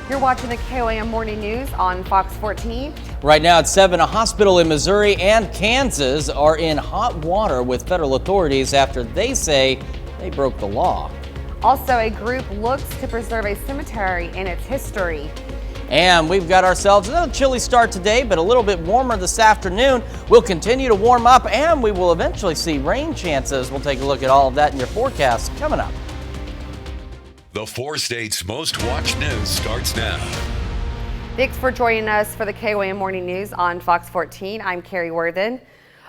You're watching the KOAM Morning News on Fox 14. Right now at 7, a hospital in Missouri and Kansas are in hot water with federal authorities after they say they broke the law. Also, a group looks to preserve a cemetery in its history. And we've got ourselves another chilly start today, but a little bit warmer this afternoon. We'll continue to warm up and we will eventually see rain chances. We'll take a look at all of that in your forecast coming up. The 4 states' most watched news starts now. Thanks for joining us for the KOAM Morning News on Fox 14. I'm Carrie Worthen.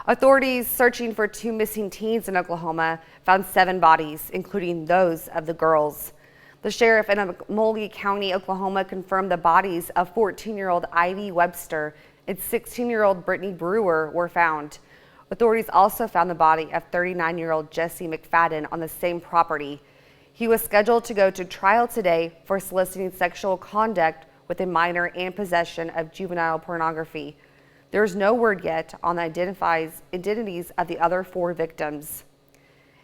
Authorities searching for 2 missing teens in Oklahoma found 7 bodies, including those of the girls. The sheriff in Moline County, Oklahoma, confirmed the bodies of 14-year-old Ivy Webster and 16-year-old Brittany Brewer were found. Authorities also found the body of 39-year-old Jesse McFadden on the same property. He was scheduled to go to trial today for soliciting sexual conduct with a minor and possession of juvenile pornography. There is no word yet on the identities of the other 4 victims.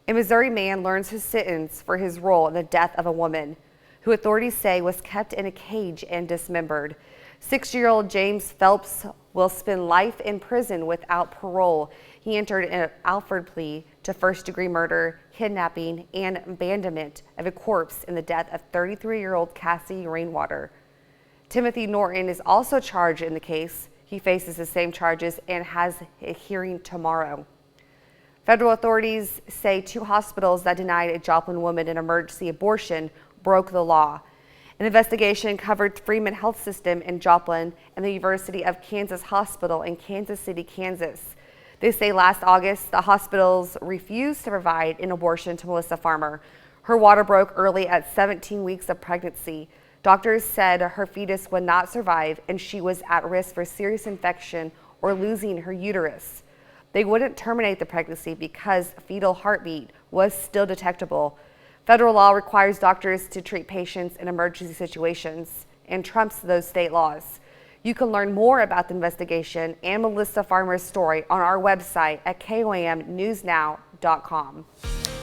A Missouri man learns his sentence for his role in the death of a woman, who authorities say was kept in a cage and dismembered. 60-year-old James Phelps will spend life in prison without parole. He entered an Alford plea to first-degree murder, kidnapping, and abandonment of a corpse in the death of 33-year-old Cassie Rainwater. Timothy Norton is also charged in the case. He faces the same charges and has a hearing tomorrow. Federal authorities say 2 hospitals that denied a Joplin woman an emergency abortion broke the law. An investigation covered Freeman Health System in Joplin and the University of Kansas Hospital in Kansas City, Kansas. They say last August, the hospitals refused to provide an abortion to Melissa Farmer. Her water broke early at 17 weeks of pregnancy. Doctors said her fetus would not survive and she was at risk for serious infection or losing her uterus. They wouldn't terminate the pregnancy because fetal heartbeat was still detectable. Federal law requires doctors to treat patients in emergency situations and trumps those state laws. You can learn more about the investigation and Melissa Farmer's story on our website at KOAMnewsnow.com.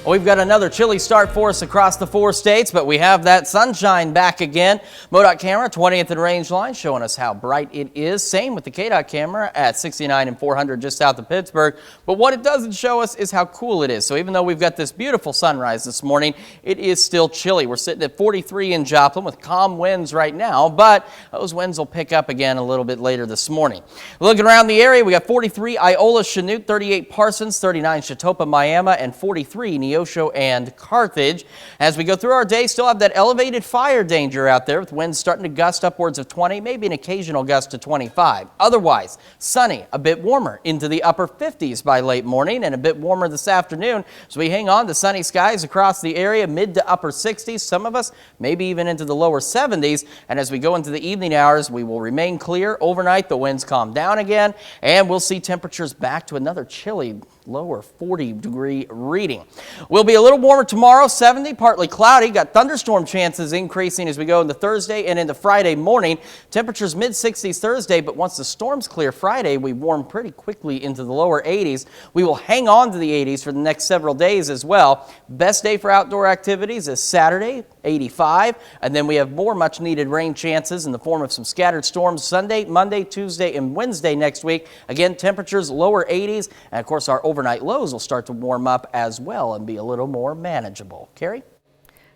We've got another chilly start for us across the 4 states, but we have that sunshine back again. MoDOT camera, 20th and Range line, showing us how bright it is. Same with the KDOT camera at 69 and 400 just south of Pittsburgh. But what it doesn't show us is how cool it is. So even though we've got this beautiful sunrise this morning, it is still chilly. We're sitting at 43 in Joplin with calm winds right now, but those winds will pick up again a little bit later this morning. Looking around the area, we got 43 Iola, Chanute, 38 Parsons, 39 Chautauqua, Miami, and 43 Neosho and Carthage. As we go through our day, still have that elevated fire danger out there with winds starting to gust upwards of 20, maybe an occasional gust to 25. Otherwise, sunny, a bit warmer into the upper 50s by late morning and a bit warmer this afternoon. So we hang on to sunny skies across the area, mid to upper 60s. Some of us maybe even into the lower 70s. And as we go into the evening hours, we will remain clear. Overnight, the winds calm down again, and we'll see temperatures back to another chilly lower 40-degree reading. We'll be a little warmer tomorrow, 70, partly cloudy. Got thunderstorm chances increasing as we go into Thursday and into Friday morning. Temperatures mid-60s Thursday, but once the storms clear Friday, we warm pretty quickly into the lower 80s. We will hang on to the 80s for the next several days as well. Best day for outdoor activities is Saturday, 85, and then we have more much-needed rain chances in the form of some scattered storms Sunday, Monday, Tuesday, and Wednesday next week. Again, temperatures lower 80s, and of course our overnight lows will start to warm up as well and be a little more manageable. Carrie?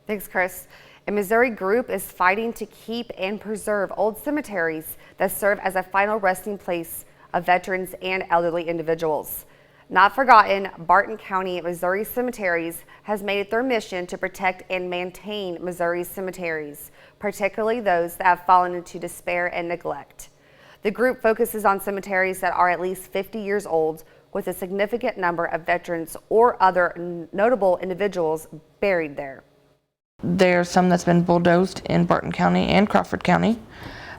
Thanks, Chris. A Missouri group is fighting to keep and preserve old cemeteries that serve as a final resting place of veterans and elderly individuals. Not forgotten, Barton County, Missouri Cemeteries has made it their mission to protect and maintain Missouri's cemeteries, particularly those that have fallen into despair and neglect. The group focuses on cemeteries that are at least 50 years old, with a significant number of veterans or other notable individuals buried there. There's some that's been bulldozed in Barton County and Crawford County.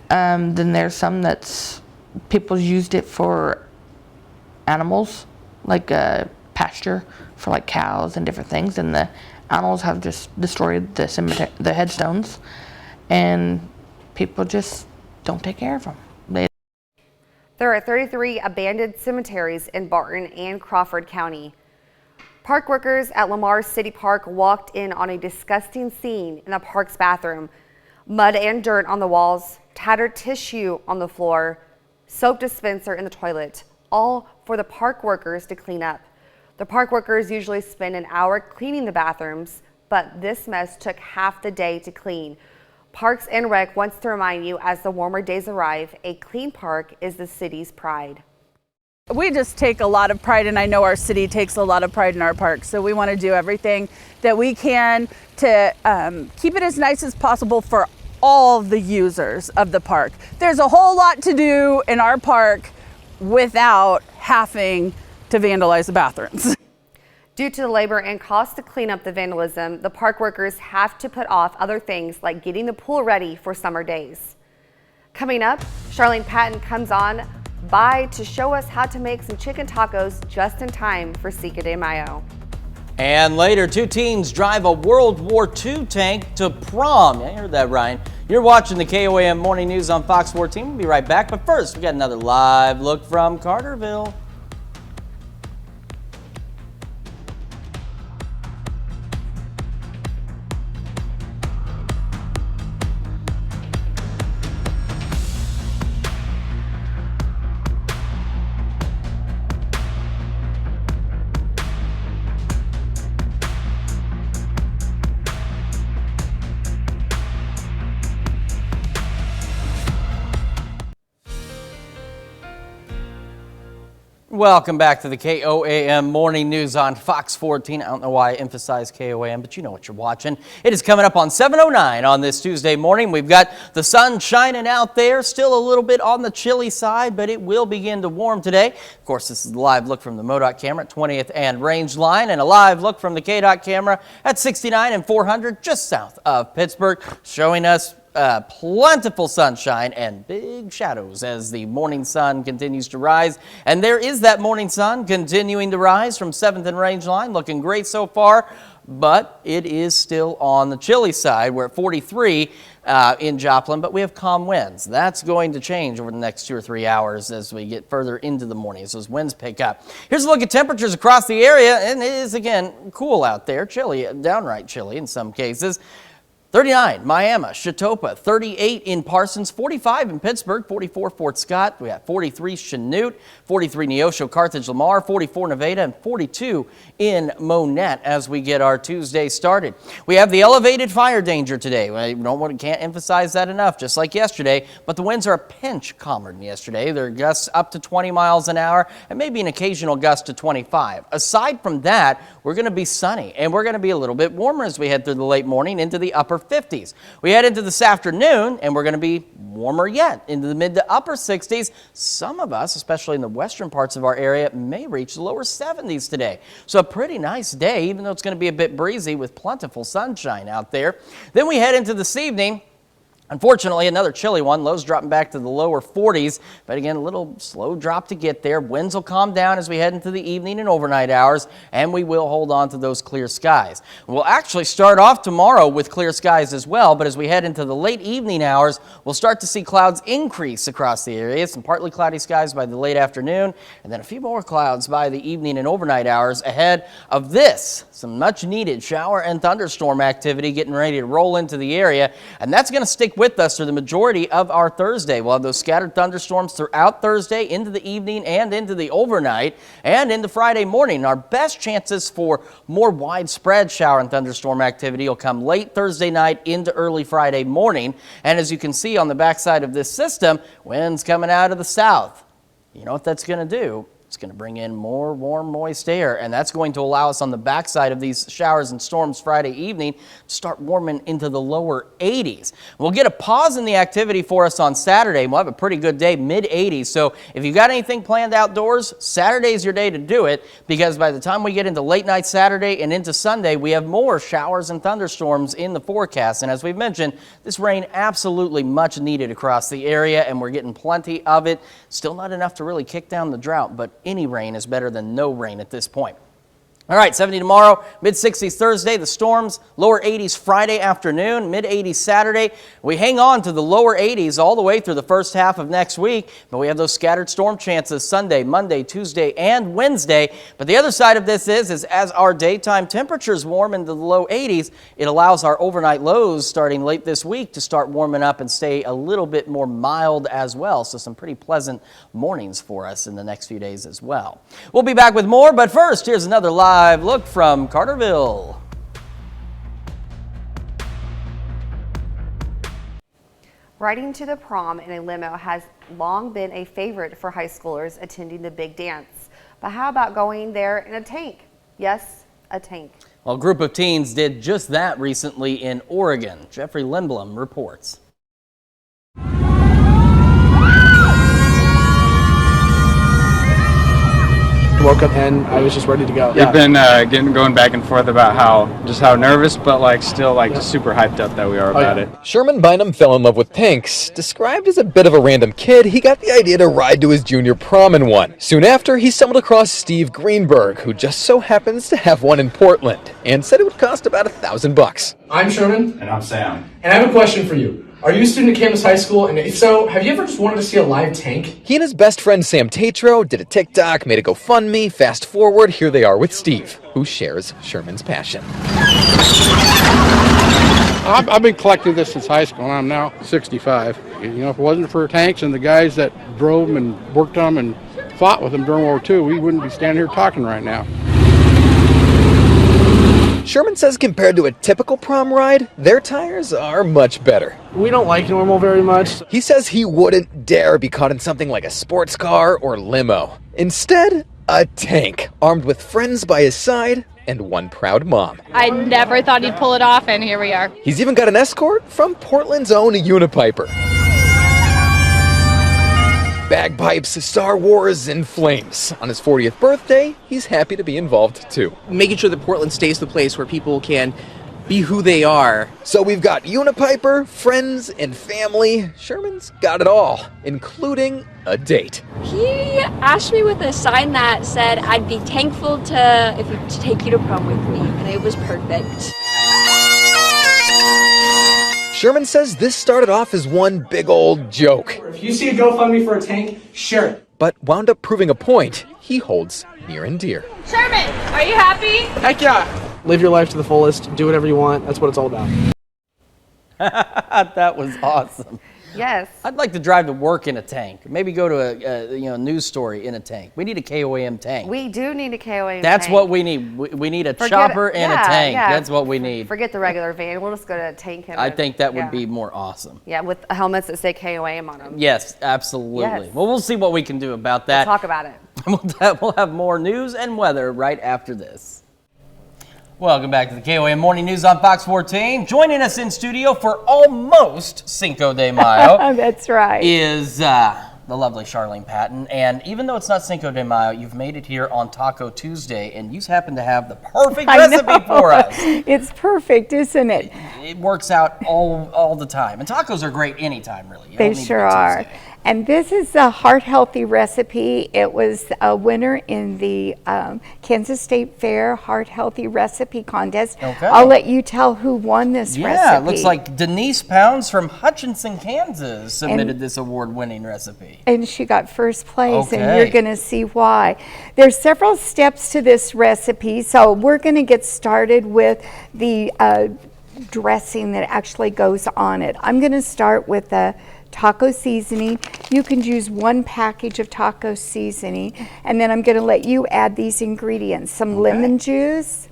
Then there's some that's people used it for animals, like pasture for like cows and different things, and the animals have just destroyed the cemetery, the headstones, and people just don't take care of them. There are 33 abandoned cemeteries in Barton and Crawford County. Park workers at Lamar City Park walked in on a disgusting scene in the park's bathroom. Mud and dirt on the walls, tattered tissue on the floor, soap dispenser in the toilet, all for the park workers to clean up. The park workers usually spend an hour cleaning the bathrooms, but this mess took half the day to clean. Parks and Rec wants to remind you, as the warmer days arrive, a clean park is the city's pride. We just take a lot of pride, and I know our city takes a lot of pride in our parks, so we want to do everything that we can to keep it as nice as possible for all the users of the park. There's a whole lot to do in our park without having to vandalize the bathrooms. Due to the labor and cost to clean up the vandalism, the park workers have to put off other things like getting the pool ready for summer days. Coming up, Charlene Patton comes on by to show us how to make some chicken tacos just in time for Cinco de Mayo. And later, 2 teens drive a World War II tank to prom. Yeah, you heard that, Ryan. You're watching the KOAM Morning News on Fox 14. We'll be right back. But first, we got another live look from Carterville. Welcome back to the KOAM Morning News on Fox 14. I don't know why I emphasize KOAM, but you know what you're watching. It is coming up on 7:09 on this Tuesday morning. We've got the sun shining out there, still a little bit on the chilly side, but it will begin to warm today. Of course, this is a live look from the MoDOT camera at 20th and Range Line, and a live look from the KDOT camera at 69 and 400 just south of Pittsburgh, showing us plentiful sunshine and big shadows as the morning sun continues to rise. And there is that morning sun continuing to rise from 7th and Range Line, looking great so far, but it is still on the chilly side. We're at 43 in Joplin, but we have calm winds. That's going to change over the next 2 or 3 hours as we get further into the morning as those winds pick up. Here's a look at temperatures across the area, and it is again cool out there, chilly, downright chilly in some cases. 39, Miami, Chetopa, 38 in Parsons, 45 in Pittsburgh, 44 Fort Scott, we have 43 Chanute, 43 Neosho, Carthage, Lamar, 44 Nevada, and 42 in Monette as we get our Tuesday started. We have the elevated fire danger today. Can't emphasize that enough, just like yesterday, but the winds are a pinch calmer than yesterday. They're gusts up to 20 miles an hour and maybe an occasional gust to 25. Aside from that, we're going to be sunny and we're going to be a little bit warmer as we head through the late morning into the upper 50s. We head into this afternoon and we're going to be warmer yet into the mid to upper 60s. Some of us, especially in the western parts of our area, may reach the lower 70s today. So a pretty nice day, even though it's going to be a bit breezy with plentiful sunshine out there. Then we head into this evening. Unfortunately, another chilly one. Lows dropping back to the lower 40s, but again, a little slow drop to get there. Winds will calm down as we head into the evening and overnight hours, and we will hold on to those clear skies. We'll actually start off tomorrow with clear skies as well, but as we head into the late evening hours, we'll start to see clouds increase across the area. Some partly cloudy skies by the late afternoon, and then a few more clouds by the evening and overnight hours ahead of this. Some much needed shower and thunderstorm activity getting ready to roll into the area, and that's going to stick with us through the majority of our Thursday. We'll have those scattered thunderstorms throughout Thursday, into the evening and into the overnight, and into Friday morning. Our best chances for more widespread shower and thunderstorm activity will come late Thursday night into early Friday morning. And as you can see on the backside of this system, winds coming out of the south. You know what that's going to do? It's going to bring in more warm, moist air, and that's going to allow us on the backside of these showers and storms Friday evening to start warming into the lower 80s. We'll get a pause in the activity for us on Saturday. We'll have a pretty good day, mid-80s. So if you've got anything planned outdoors, Saturday's your day to do it, because by the time we get into late night Saturday and into Sunday, we have more showers and thunderstorms in the forecast. And as we've mentioned, this rain absolutely much needed across the area, and we're getting plenty of it. Still not enough to really kick down the drought, but any rain is better than no rain at this point. All right, 70 tomorrow, mid-60s Thursday, the storms, lower 80s Friday afternoon, mid-80s Saturday. We hang on to the lower 80s all the way through the first half of next week, but we have those scattered storm chances Sunday, Monday, Tuesday, and Wednesday. But the other side of this is as our daytime temperatures warm into the low 80s, it allows our overnight lows starting late this week to start warming up and stay a little bit more mild as well. So some pretty pleasant mornings for us in the next few days as well. We'll be back with more, but first, here's another live look from Carterville. Riding to the prom in a limo has long been a favorite for high schoolers attending the big dance. But how about going there in a tank? Yes, a tank. Well, a group of teens did just that recently in Oregon. Jeffrey Lindblom reports. Woke up and I was just ready to go. We've been going back and forth about how nervous, but still just super hyped up that we are about it. Sherman Bynum fell in love with tanks. Described as a bit of a random kid, he got the idea to ride to his junior prom in one. Soon after, he stumbled across Steve Greenberg, who just so happens to have one in Portland, and said it would cost about $1,000. I'm Sherman. And I'm Sam. And I have a question for you. Are you a student at Campus High School? And if so, have you ever just wanted to see a live tank? He and his best friend Sam Tatro did a TikTok, made a GoFundMe. Fast forward, here they are with Steve, who shares Sherman's passion. I've been collecting this since high school, and I'm now 65. If it wasn't for tanks and the guys that drove them and worked on them and fought with them during World War II, we wouldn't be standing here talking right now. Sherman says compared to a typical prom ride, their tires are much better. We don't like normal very much. He says he wouldn't dare be caught in something like a sports car or limo. Instead, a tank, armed with friends by his side and one proud mom. I never thought he'd pull it off, and here we are. He's even got an escort from Portland's own Unipiper. Bagpipes, Star Wars, and flames. On his 40th birthday, he's happy to be involved too. Making sure that Portland stays the place where people can be who they are. So we've got Unipiper, friends, and family. Sherman's got it all, including a date. He asked me with a sign that said I'd be thankful to take you to prom with me, and it was perfect. Sherman says this started off as one big old joke. If you see a GoFundMe for a tank, share it. But wound up proving a point he holds near and dear. Sherman, are you happy? Heck yeah. Live your life to the fullest. Do whatever you want. That's what it's all about. That was awesome. Yes. I'd like to drive to work in a tank. Maybe go to a news story in a tank. We need a KOAM tank. We do need a KOAM That's tank. what we need. We need a chopper and a tank. Yeah. That's what we need. Forget the regular van. We'll just go to a tank. I think that would be more awesome. Yeah, with helmets that say KOAM on them. Yes, absolutely. Yes. Well, we'll see what we can do about that. We'll talk about it. We'll have more news and weather right after this. Welcome back to the KOAM Morning News on Fox 14. Joining us in studio for almost Cinco de Mayo. That's right. Is the lovely Charlene Patton. And even though it's not Cinco de Mayo, you've made it here on Taco Tuesday, and you happen to have the perfect recipe for us. It's perfect, isn't it? It works out all the time. And tacos are great anytime, really. You They don't need sure to be are. Tuesday. And this is a heart-healthy recipe. It was a winner in the Kansas State Fair Heart-Healthy Recipe Contest. Okay. I'll let you tell who won this recipe. Yeah, it looks like Denise Pounds from Hutchinson, Kansas submitted this award-winning recipe. And she got first place, and Okay. you're going to see why. There's several steps to this recipe, so we're going to get started with the dressing that actually goes on it. I'm going to start with the taco seasoning. You can use one package of taco seasoning, and then I'm going to let you add these ingredients. Some lemon juice,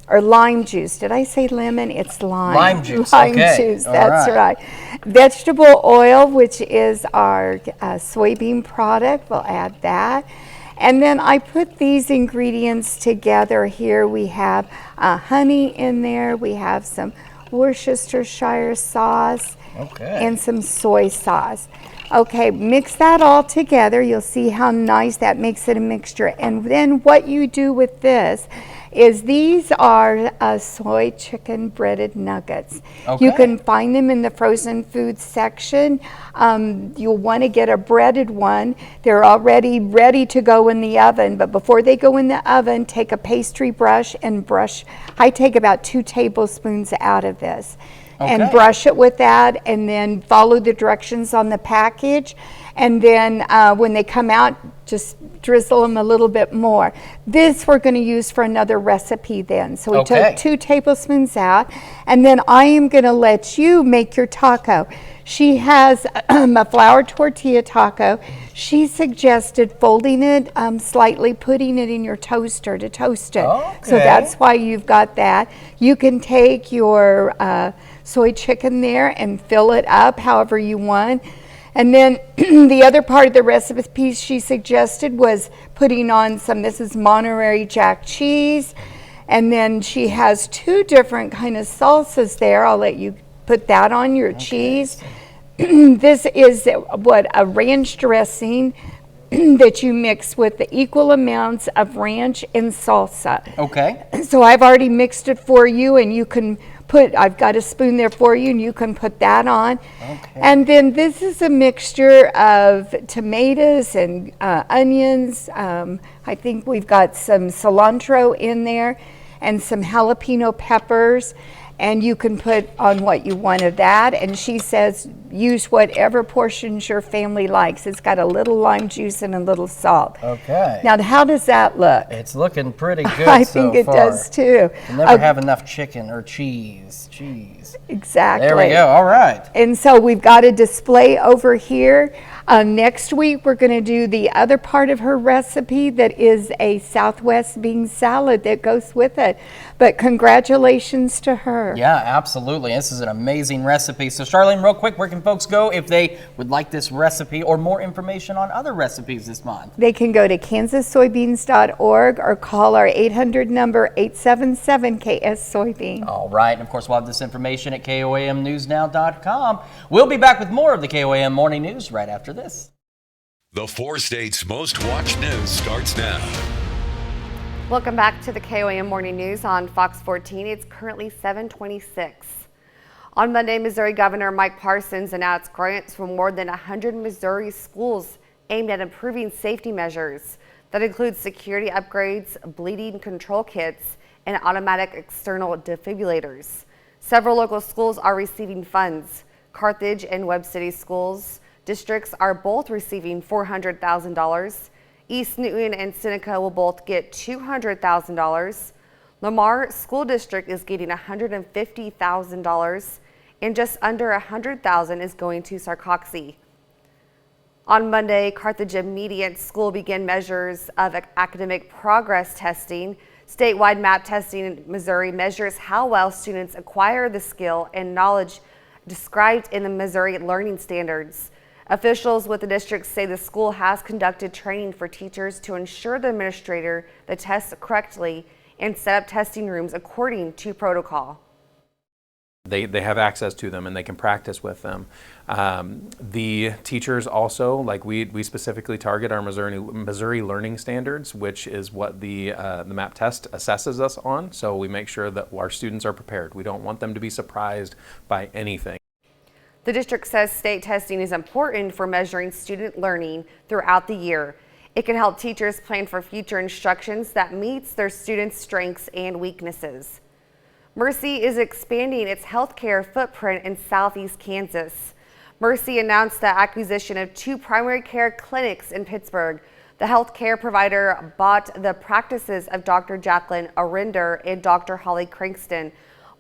or lime juice. Did I say lemon? It's lime. Lime juice, Lime okay. juice, All that's right. right. Vegetable oil, which is our soybean product. We'll add that. And then I put these ingredients together here. We have honey in there. We have some Worcestershire sauce. Okay. And some soy sauce. Okay, mix that all together. You'll see how nice that makes it a mixture. And then what you do with this is these are soy chicken breaded nuggets. You Okay. can find them in the frozen food section. You'll want to get a breaded one. They're already ready to go in the oven, but before they go in the oven, take a pastry brush and brush. I take about 2 tablespoons out of this. And Okay. brush it with that, and then follow the directions on the package. And then when they come out, just drizzle them a little bit more. This we're going to use for another recipe then. So we Okay. took 2 tablespoons out, and then I am going to let you make your taco. She has a flour tortilla taco. She suggested folding it slightly, putting it in your toaster to toast it. So Okay. that's why you've got that. You can take your soy chicken there and fill it up however you want. And then the other part of the recipe she suggested was putting on some, this is Monterey Jack cheese. And then she has 2 different kind of salsas there. I'll let you put that on your cheese. This is what a ranch dressing that you mix with the equal amounts of ranch and salsa. Okay. So I've already mixed it for you, and you can I've got a spoon there for you, and you can put that on. Okay. And then this is a mixture of tomatoes and onions. I think we've got some cilantro in there and some jalapeno peppers. And you can put on what you want of that. And she says use whatever portions your family likes. It's got a little lime juice and a little salt. Okay. Now, how does that look? It's looking pretty good I so think it far. does too. You never have enough chicken or cheese. Exactly. There we go. All right. And so we've got a display over here. Next week, we're going to do the other part of her recipe that is a Southwest bean salad that goes with it. But congratulations to her. Yeah, absolutely. This is an amazing recipe. So Charlene, real quick, where can folks go if they would like this recipe or more information on other recipes this month? They can go to kansassoybeans.org or call our 800 number 877-KS-SOYBEAN. All right. And of course, we'll have this information at KOAMnewsnow.com. We'll be back with more of the KOAM Morning News right after this. The 4 states' most watched news starts now. Welcome back to the KOAM Morning News on Fox 14. It's currently 7:26. On Monday, Missouri Governor Mike Parsons announced grants from more than 100 Missouri schools aimed at improving safety measures. That includes security upgrades, bleeding control kits, and automatic external defibrillators. Several local schools are receiving funds. Carthage and Webb City schools districts are both receiving $400,000. East Newton and Seneca will both get $200,000. Lamar School District is getting $150,000, and just under $100,000 is going to Sarcoxy. On Monday, Carthage Immediate School began measures of academic progress testing. Statewide MAP testing in Missouri measures how well students acquire the skill and knowledge described in the Missouri Learning Standards. Officials with the district say the school has conducted training for teachers to ensure the administrator the tests correctly and set up testing rooms according to protocol. They have access to them and they can practice with them. The teachers also, like we specifically target our Missouri Learning Standards, which is what the MAP test assesses us on. So we make sure that our students are prepared. We don't want them to be surprised by anything. The district says state testing is important for measuring student learning throughout the year. It can help teachers plan for future instructions that meets their students' strengths and weaknesses. Mercy is expanding its healthcare footprint in southeast Kansas. Mercy announced the acquisition of 2 primary care clinics in Pittsburgh. The healthcare provider bought the practices of Dr. Jacqueline Arinder and Dr. Holly Crankston.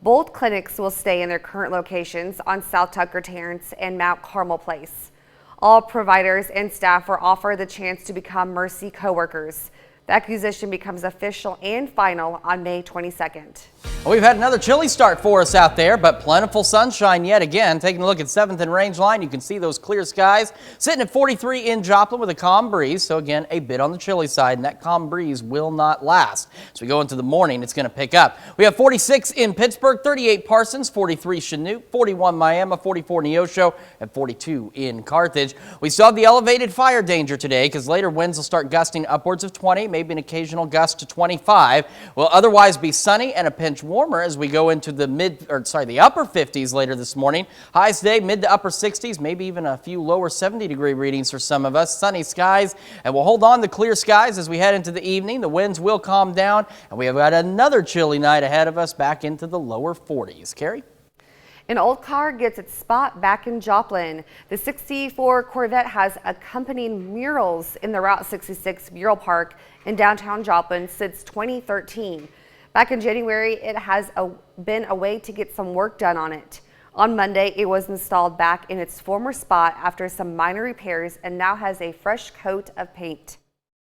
Both clinics will stay in their current locations on South Tucker Terrace and Mount Carmel Place. All providers and staff were offered the chance to become Mercy coworkers. The acquisition becomes official and final on May 22nd. Well, we've had another chilly start for us out there, but plentiful sunshine yet again. Taking a look at 7th and Rangeline, you can see those clear skies sitting at 43 in Joplin with a calm breeze. So again, a bit on the chilly side, and that calm breeze will not last. As we go into the morning, it's going to pick up. We have 46 in Pittsburgh, 38 Parsons, 43 Chanute, 41 Miami, 44 Neosho, and 42 in Carthage. We still have the elevated fire danger today because later winds will start gusting upwards of 20, maybe an occasional gust to 25. Will otherwise be sunny and a pinch warmer as we go into the the upper 50s later this morning. Highs today, mid to upper 60s, maybe even a few lower 70-degree readings for some of us. Sunny skies, and we'll hold on to clear skies as we head into the evening. The winds will calm down, and we have got another chilly night ahead of us back into the lower 40s. Carrie? An old car gets its spot back in Joplin. The 64 Corvette has accompanying murals in the Route 66 Mural Park in downtown Joplin since 2013. Back in January, it has been a way to get some work done on it. On Monday, it was installed back in its former spot after some minor repairs and now has a fresh coat of paint.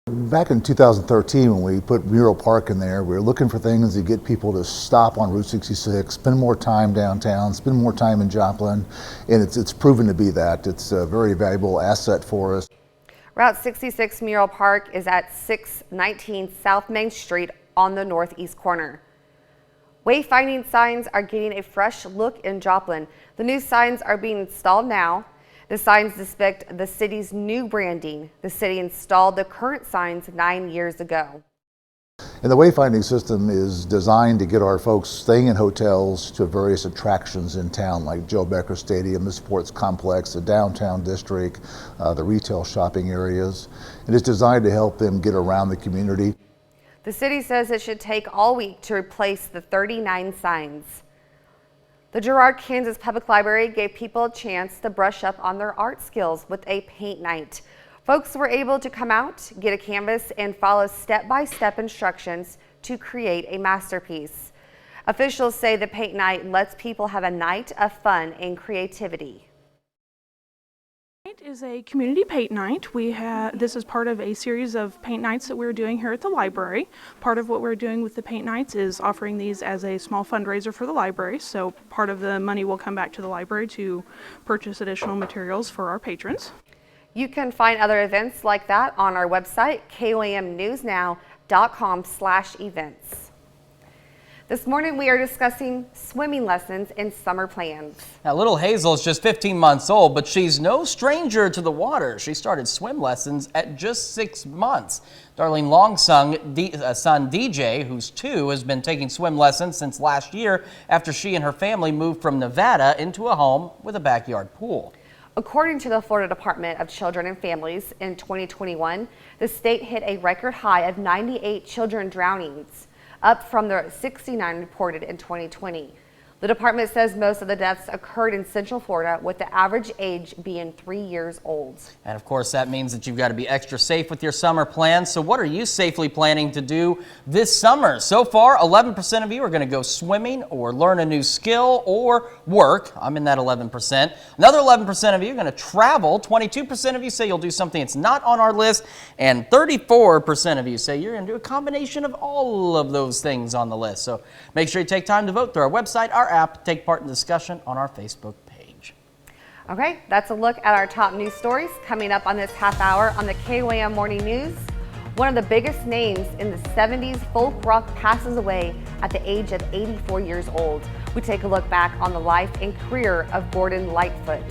Back in 2013, when we put Mural Park in there, we were looking for things to get people to stop on Route 66, spend more time downtown, spend more time in Joplin, and it's proven to be that. It's a very valuable asset for us. Route 66 Mural Park is at 619 South Main Street on the northeast corner. Wayfinding signs are getting a fresh look in Joplin. The new signs are being installed now. The signs depict the city's new branding. The city installed the current signs 9 years ago. And the wayfinding system is designed to get our folks staying in hotels to various attractions in town, like Joe Becker Stadium, the sports complex, the downtown district, the retail shopping areas. It is designed to help them get around the community. The city says it should take all week to replace the 39 signs. The Girard, Kansas Public Library gave people a chance to brush up on their art skills with a paint night. Folks were able to come out, get a canvas, and follow step-by-step instructions to create a masterpiece. Officials say the paint night lets people have a night of fun and creativity. It is a community paint night. This is part of a series of paint nights that we're doing here at the library. Part of what we're doing with the paint nights is offering these as a small fundraiser for the library. So part of the money will come back to the library to purchase additional materials for our patrons. You can find other events like that on our website, koamnewsnow.com/events. This morning we are discussing swimming lessons and summer plans. Now, little Hazel is just 15 months old, but she's no stranger to the water. She started swim lessons at just 6 months. Darlene Long's son DJ, who's 2, has been taking swim lessons since last year after she and her family moved from Nevada into a home with a backyard pool. According to the Florida Department of Children and Families, in 2021, the state hit a record high of 98 children drownings, up from the 69 reported in 2020. The department says most of the deaths occurred in Central Florida, with the average age being 3 years old. And of course, that means that you've got to be extra safe with your summer plans. So what are you safely planning to do this summer? So far, 11% of you are going to go swimming or learn a new skill or work. I'm in that 11%. Another 11% of you are going to travel. 22% of you say you'll do something that's not on our list. And 34% of you say you're going to do a combination of all of those things on the list. So make sure you take time to vote through our website, our app, take part in discussion on our Facebook page. Okay, that's a look at our top news stories coming up on this half hour on the KOAM Morning News. One of the biggest names in the 70s folk rock passes away at the age of 84 years old. We take a look back on the life and career of Gordon Lightfoot.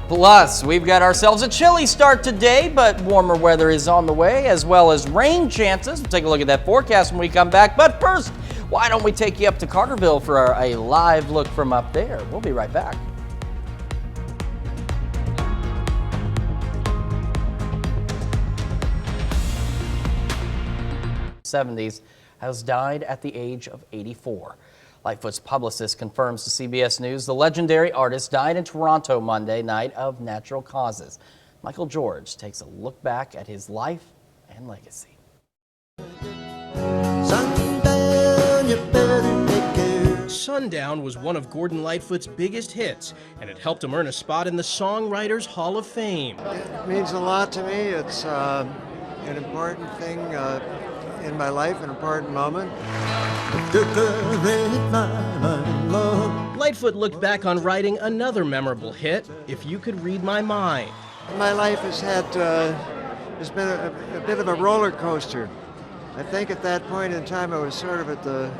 Plus, we've got ourselves a chilly start today, but warmer weather is on the way, as well as rain chances. We'll take a look at that forecast when we come back. But first, why don't we take you up to Carterville for a live look from up there? We'll be right back. '70s has died at the age of 84. Lightfoot's publicist confirms to CBS News the legendary artist died in Toronto Monday night of natural causes. Michael George takes a look back at his life and legacy. Sundown was one of Gordon Lightfoot's biggest hits, and it helped him earn a spot in the Songwriters Hall of Fame. It means a lot to me. It's an important thing in my life, an important moment. Lightfoot looked back on writing another memorable hit, If You Could Read My Mind. My life has been a bit of a roller coaster. I think at that point in time I was sort of at the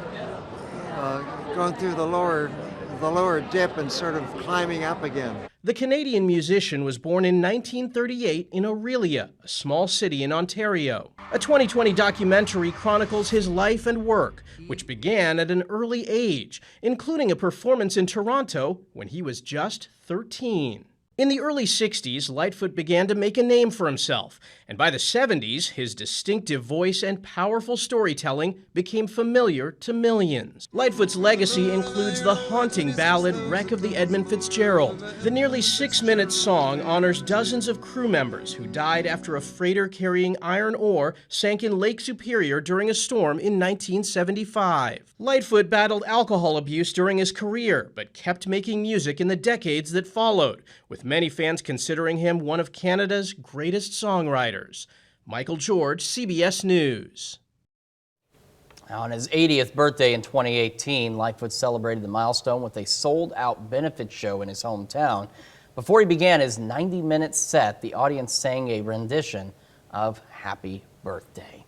going through the lower dip and sort of climbing up again. The Canadian musician was born in 1938 in Orillia, a small city in Ontario. A 2020 documentary chronicles his life and work, which began at an early age, including a performance in Toronto when he was just 13. In the early 60s, Lightfoot began to make a name for himself, and by the 70s, his distinctive voice and powerful storytelling became familiar to millions. Lightfoot's legacy includes the haunting ballad Wreck of the Edmund Fitzgerald. The nearly 6-minute song honors dozens of crew members who died after a freighter carrying iron ore sank in Lake Superior during a storm in 1975. Lightfoot battled alcohol abuse during his career, but kept making music in the decades that followed, with many fans considering him one of Canada's greatest songwriters. Michael George, CBS News. On his 80th birthday in 2018, Lightfoot celebrated the milestone with a sold-out benefit show in his hometown. Before he began his 90-minute set, the audience sang a rendition of Happy Birthday.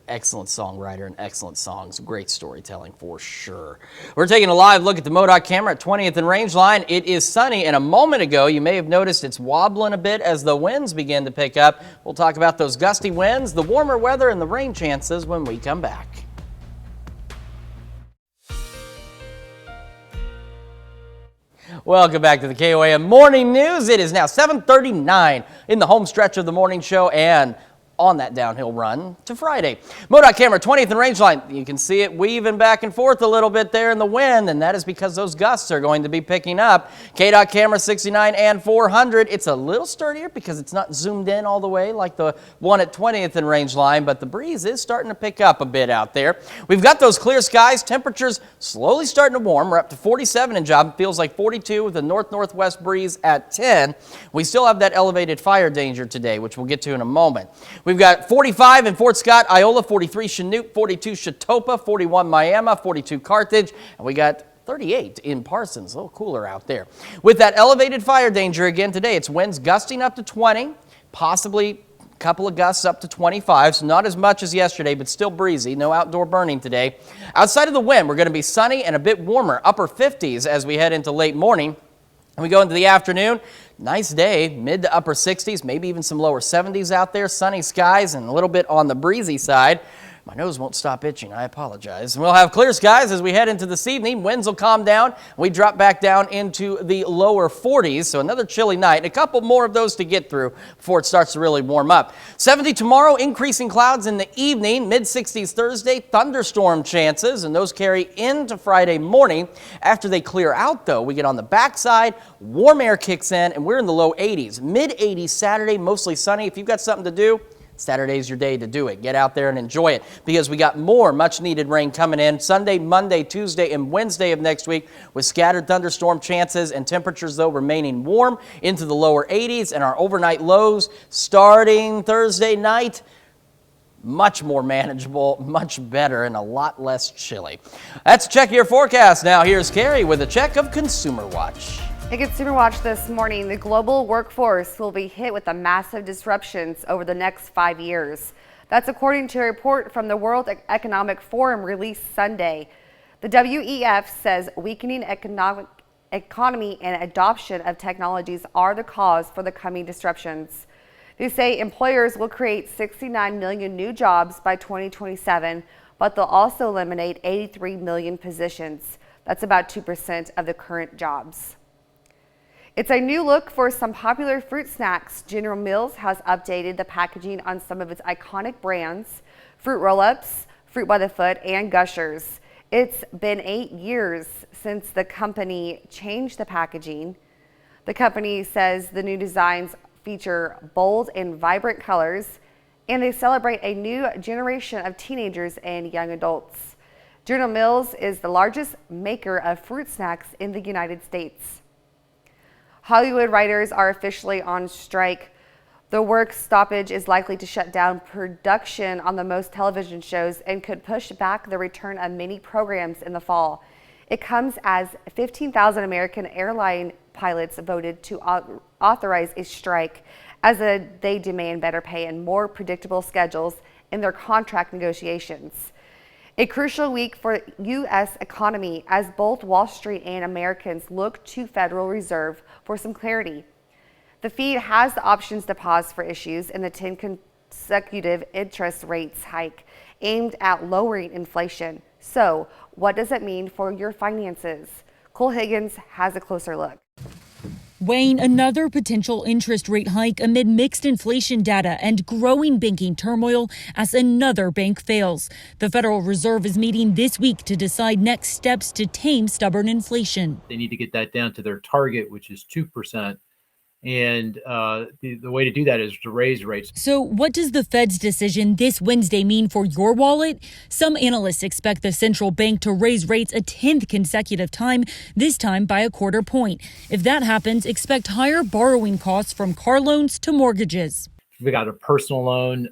Excellent songwriter and excellent songs. Great storytelling for sure. We're taking a live look at the MoDOT camera at 20th and Rangeline. It is sunny, and a moment ago you may have noticed it's wobbling a bit as the winds begin to pick up. We'll talk about those gusty winds, the warmer weather, and the rain chances when we come back. Welcome back to the KOAM Morning News. It is now 7:39 in the home stretch of the morning show and on that downhill run to Friday. MoDOT camera 20th and Rangeline. You can see it weaving back and forth a little bit there in the wind, and that is because those gusts are going to be picking up. KDOT camera 69 and 400. It's a little sturdier because it's not zoomed in all the way like the one at 20th and Rangeline, but the breeze is starting to pick up a bit out there. We've got those clear skies. Temperatures slowly starting to warm. We're up to 47 in Job. Feels like 42 with a north-northwest breeze at 10. We still have that elevated fire danger today, which we'll get to in a moment. We've got 45 in Fort Scott, Iola, 43 Chinook, 42 Chetopa, 41 Miami, 42 Carthage, and we got 38 in Parsons. A little cooler out there. With that elevated fire danger again today, it's winds gusting up to 20, possibly a couple of gusts up to 25, so not as much as yesterday, but still breezy. No outdoor burning today. Outside of the wind, we're going to be sunny and a bit warmer, upper 50s as we head into late morning. And we go into the afternoon. Nice day, mid to upper 60s, maybe even some lower 70s out there. Sunny skies and a little bit on the breezy side. My nose won't stop itching. I apologize. And we'll have clear skies as we head into this evening. Winds will calm down. We drop back down into the lower 40s, so another chilly night. And a couple more of those to get through before it starts to really warm up. 70 tomorrow, increasing clouds in the evening. Mid-60s Thursday, thunderstorm chances, and those carry into Friday morning. After they clear out, though, we get on the backside. Warm air kicks in, and we're in the low 80s. Mid-80s Saturday, mostly sunny. If you've got something to do, Saturday's your day to do it. Get out there and enjoy it because we got more much-needed rain coming in Sunday, Monday, Tuesday, and Wednesday of next week with scattered thunderstorm chances and temperatures, though, remaining warm into the lower 80s, and our overnight lows starting Thursday night, much more manageable, much better, and a lot less chilly. That's Check Your Forecast. Now here's Carrie with a check of Consumer Watch. At Consumer Watch this morning, the global workforce will be hit with the massive disruptions over the next 5 years. That's according to a report from the World Economic Forum released Sunday. The WEF says weakening economy and adoption of technologies are the cause for the coming disruptions. They say employers will create 69 million new jobs by 2027, but they'll also eliminate 83 million positions. That's about 2% of the current jobs. It's a new look for some popular fruit snacks. General Mills has updated the packaging on some of its iconic brands, Fruit Roll-Ups, Fruit by the Foot, and Gushers. It's been 8 years since the company changed the packaging. The company says the new designs feature bold and vibrant colors, and they celebrate a new generation of teenagers and young adults. General Mills is the largest maker of fruit snacks in the United States. Hollywood writers are officially on strike The work stoppage is likely to shut down production on the most television shows and could push back the return of many programs in the fall. It comes as 15,000 American airline pilots voted to authorize a strike as they demand better pay and more predictable schedules in their contract negotiations. A crucial week for U.S. economy as both Wall Street and Americans look to Federal Reserve for some clarity. The Fed has the options to pause for issues in the 10 consecutive interest rates hike aimed at lowering inflation. So, what does it mean for your finances? Cole Higgins has a closer look. Weighing another potential interest rate hike amid mixed inflation data and growing banking turmoil as another bank fails. The Federal Reserve is meeting this week to decide next steps to tame stubborn inflation. They need to get that down to their target, which is 2%. And the way to do that is to raise rates. So what does the Fed's decision this Wednesday mean for your wallet? Some analysts expect the central bank to raise rates a 10th consecutive time, this time by a quarter point. If that happens, expect higher borrowing costs from car loans to mortgages. If you got a personal loan,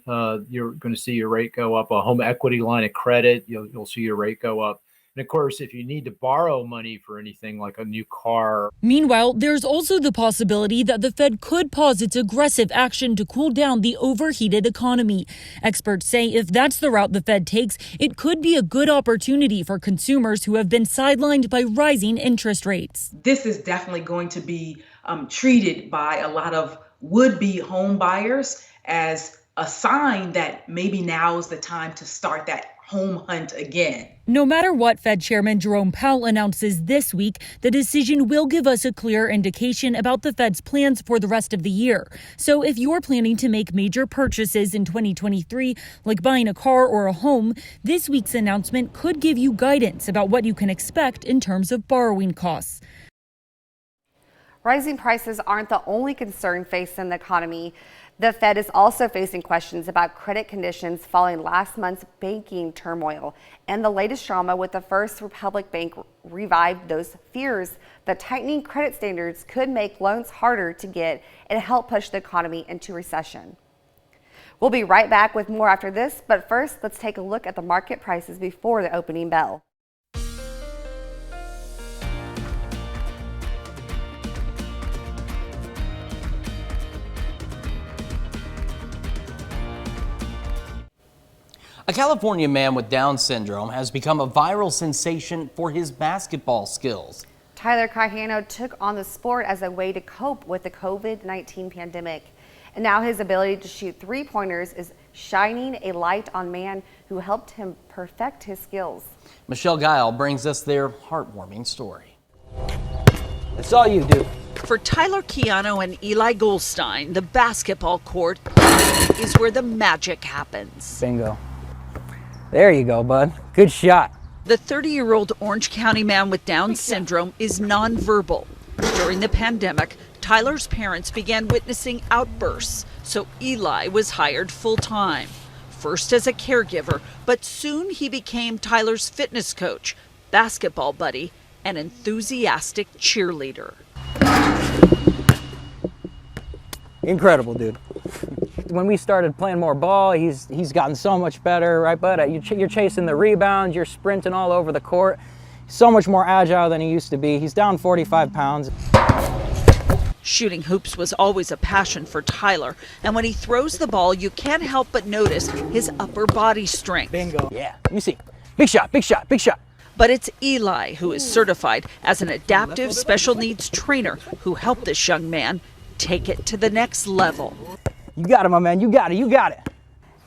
you're going to see your rate go up. A home equity line of credit, you'll see your rate go up. And of course, if you need to borrow money for anything like a new car. Meanwhile, there's also the possibility that the Fed could pause its aggressive action to cool down the overheated economy. Experts say if that's the route the Fed takes, it could be a good opportunity for consumers who have been sidelined by rising interest rates. This is definitely going to be treated by a lot of would-be home buyers as a sign that maybe now is the time to start that home hunt again. No matter what Fed Chairman Jerome Powell announces this week, the decision will give us a clear indication about the Fed's plans for the rest of the year. So if you're planning to make major purchases in 2023, like buying a car or a home, this week's announcement could give you guidance about what you can expect in terms of borrowing costs. Rising prices aren't the only concern facing the economy. The Fed is also facing questions about credit conditions following last month's banking turmoil. And the latest drama with the First Republic Bank revived those fears that tightening credit standards could make loans harder to get and help push the economy into recession. We'll be right back with more after this, but first, let's take a look at the market prices before the opening bell. A California man with Down syndrome has become a viral sensation for his basketball skills. Tyler Cajano took on the sport as a way to cope with the COVID-19 pandemic. And now his ability to shoot three-pointers is shining a light on man who helped him perfect his skills. Michelle Guile brings us their heartwarming story. That's all you do. For Tyler Cajano and Eli Goldstein, the basketball court is where the magic happens. Bingo. There you go, bud. Good shot. The 30-year-old Orange County man with Down syndrome is nonverbal. During the pandemic, Tyler's parents began witnessing outbursts, so Eli was hired full-time. First as a caregiver, but soon he became Tyler's fitness coach, basketball buddy, and enthusiastic cheerleader. Incredible, dude. When we started playing more ball, he's gotten so much better, right, bud? You're chasing the rebounds, you're sprinting all over the court. So much more agile than he used to be. He's down 45 pounds. Shooting hoops was always a passion for Tyler, and when he throws the ball, you can't help but notice his upper body strength. Bingo. Yeah, let me see. Big shot, big shot, big shot. But it's Eli who is certified as an adaptive special needs trainer who helped this young man take it to the next level. You got it, my man. You got it. You got it.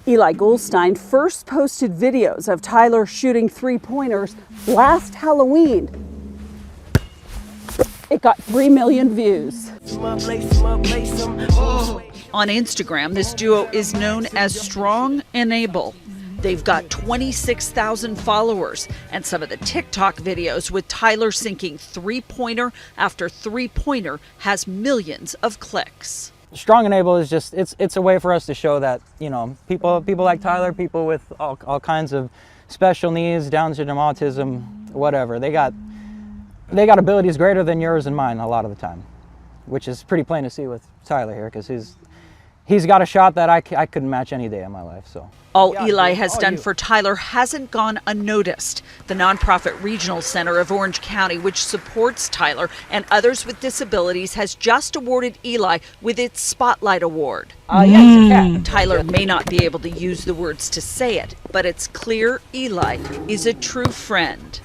Eli Goldstein first posted videos of Tyler shooting three-pointers last Halloween. It got 3 million views. On Instagram, this duo is known as Strong and Able. They've got 26,000 followers, and some of the TikTok videos with Tyler sinking three-pointer after three-pointer has millions of clicks. Strong and Able is just, it's a way for us to show that, you know, people like Tyler, people with all kinds of special needs, Down syndrome, autism, whatever, they got abilities greater than yours and mine a lot of the time, which is pretty plain to see with Tyler here, because he's got a shot that I couldn't match any day of my life. So. All Eli has done for Tyler hasn't gone unnoticed. The nonprofit Regional Center of Orange County, which supports Tyler and others with disabilities, has just awarded Eli with its Spotlight Award. Tyler may not be able to use the words to say it, but it's clear Eli is a true friend.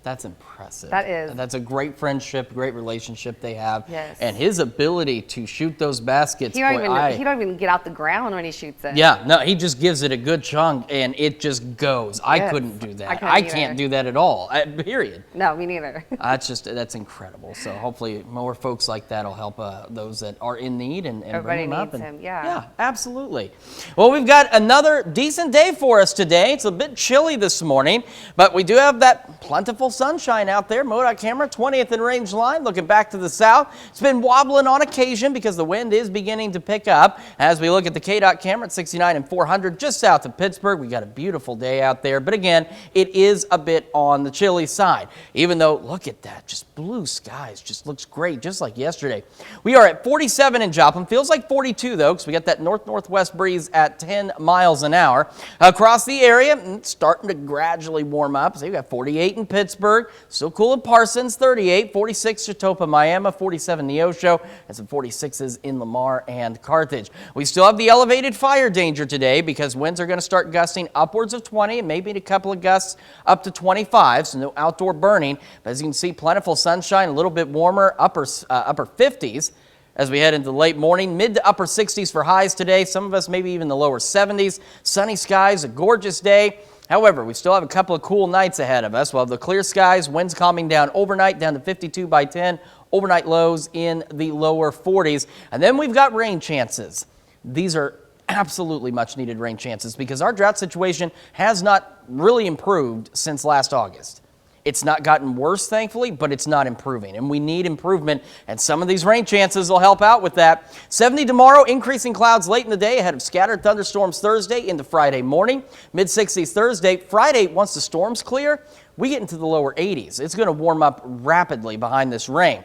That's impressive. That is. And that's a great friendship, great relationship they have. Yes. And his ability to shoot those baskets. He don't even get out the ground when he shoots it. Yeah, no, he just gives it a good chunk and it just goes. I Yes. couldn't do that. couldn't I either. can't do that at all. Period. No, me neither. That's incredible. So hopefully more folks like that will help those that are in need and bring them up. Everybody needs him, yeah. Yeah, absolutely. Well, we've got another decent day for us today. It's a bit chilly this morning, but we do have that plentiful sunshine out there. MoDOT camera, 20th and Range line, looking back to the south. It's been wobbling on occasion because the wind is beginning to pick up. As we look at the KDOT camera at 69 and 400, just south of Pittsburgh, we got a beautiful day out there. But again, it is a bit on the chilly side. Even though, look at that, just blue skies, just looks great, just like yesterday. We are at 47 in Joplin. Feels like 42 though, because we got that north-northwest breeze at 10 miles an hour. Across the area, it's starting to gradually warm up. So we got 48 in Pittsburgh. Still cool in Parsons, 38, 46 Chatopa, Miami, 47 Neosho, and some 46s in Lamar and Carthage. We still have the elevated fire danger today because winds are going to start gusting upwards of 20 and maybe a couple of gusts up to 25, so no outdoor burning. But as you can see, plentiful sunshine, a little bit warmer, upper 50s. As we head into the late morning, mid to upper 60s for highs today. Some of us maybe even the lower 70s. Sunny skies, a gorgeous day. However, we still have a couple of cool nights ahead of us. We'll have the clear skies, winds calming down overnight, down to 52 by 10. Overnight lows in the lower 40s. And then we've got rain chances. These are absolutely much needed rain chances because our drought situation has not really improved since last August. It's not gotten worse, thankfully, but it's not improving, and we need improvement, and some of these rain chances will help out with that. 70 tomorrow, increasing clouds late in the day ahead of scattered thunderstorms Thursday into Friday morning. Mid-60s Thursday. Friday, once the storms clear, we get into the lower 80s. It's going to warm up rapidly behind this rain.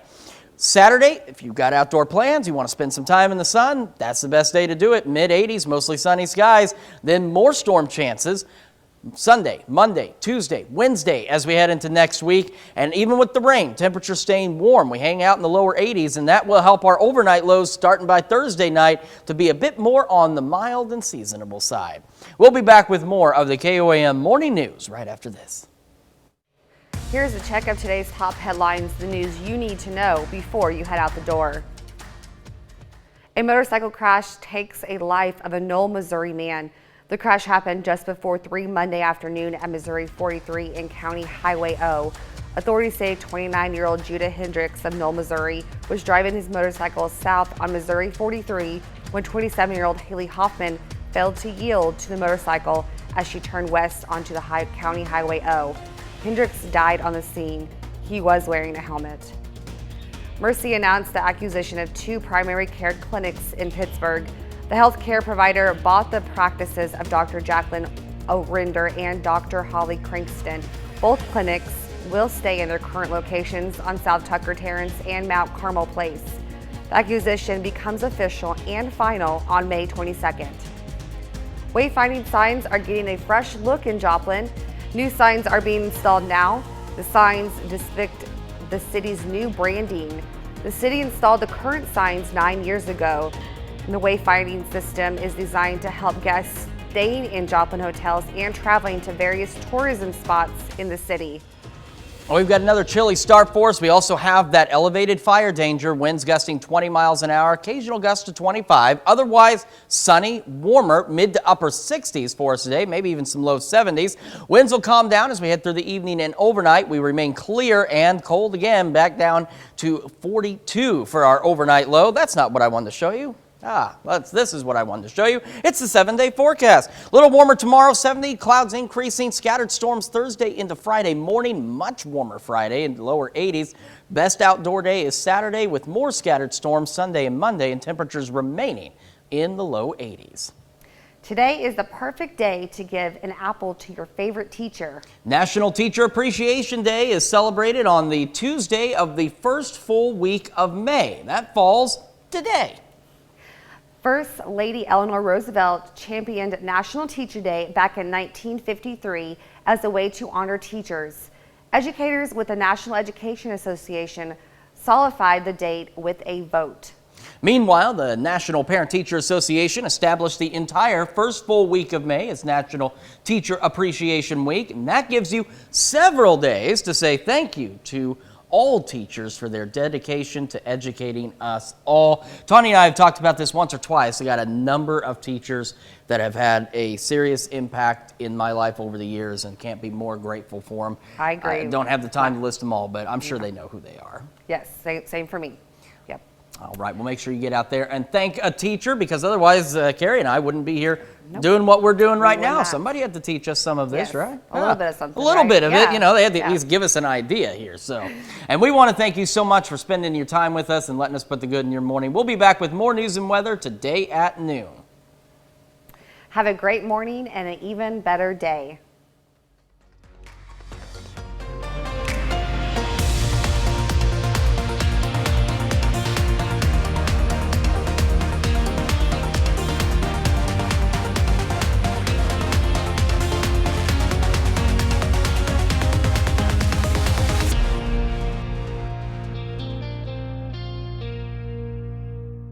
Saturday, if you've got outdoor plans, you want to spend some time in the sun, that's the best day to do it. Mid-80s, mostly sunny skies, then more storm chances. Sunday, Monday, Tuesday, Wednesday as we head into next week. And even with the rain, temperatures staying warm. We hang out in the lower 80s, and that will help our overnight lows starting by Thursday night to be a bit more on the mild and seasonable side. We'll be back with more of the KOAM Morning News right after this. Here's a check of today's top headlines, the news you need to know before you head out the door. A motorcycle crash takes a life of a Knoll, Missouri man. The crash happened just before 3 Monday afternoon at Missouri 43 and County Highway O. Authorities say 29-year-old Judah Hendricks of Knoll, Missouri was driving his motorcycle south on Missouri 43 when 27-year-old Haley Hoffman failed to yield to the motorcycle as she turned west onto the County Highway O. Hendricks died on the scene. He was wearing a helmet. Mercy announced the acquisition of 2 primary care clinics in Pittsburgh. The healthcare provider bought the practices of Dr. Jacqueline O'Rinder and Dr. Holly Crankston. Both clinics will stay in their current locations on South Tucker Terrace and Mount Carmel Place. The acquisition becomes official and final on May 22nd. Wayfinding signs are getting a fresh look in Joplin. New signs are being installed now. The signs depict the city's new branding. The city installed the current signs 9 years ago. The wayfinding system is designed to help guests staying in Joplin hotels and traveling to various tourism spots in the city. Well, we've got another chilly start for us. We also have that elevated fire danger, winds gusting 20 miles an hour, occasional gusts to 25. Otherwise, sunny, warmer, mid to upper 60s for us today, maybe even some low 70s. Winds will calm down as we head through the evening and overnight. We remain clear and cold again, back down to 42 for our overnight low. That's not what I wanted to show you. This is what I wanted to show you. It's the 7-day forecast. A little warmer tomorrow, 70, clouds increasing, scattered storms Thursday into Friday morning, much warmer Friday in the lower 80s. Best outdoor day is Saturday with more scattered storms Sunday and Monday and temperatures remaining in the low 80s. Today is the perfect day to give an apple to your favorite teacher. National Teacher Appreciation Day is celebrated on the Tuesday of the first full week of May. That falls today. First Lady Eleanor Roosevelt championed National Teacher Day back in 1953 as a way to honor teachers. Educators with the National Education Association solidified the date with a vote. Meanwhile, the National Parent-Teacher Association established the entire first full week of May as National Teacher Appreciation Week, and that gives you several days to say thank you to all teachers for their dedication to educating us all. Tawny and I have talked about this once or twice. I got a number of teachers that have had a serious impact in my life over the years and can't be more grateful for them. I agree. I don't have the time to list them all, but I'm sure they know who they are. Yes, same for me. Yep. All right, well, make sure you get out there and thank a teacher, because otherwise Carrie and I wouldn't be here doing what we're doing right now. Somebody had to teach us some of this, right? A little bit of something. A little bit of it. You know, they had to Yeah. at least give us an idea here. So, and we want to thank you so much for spending your time with us and letting us put the good in your morning. We'll be back with more news and weather today at noon. Have a great morning and an even better day.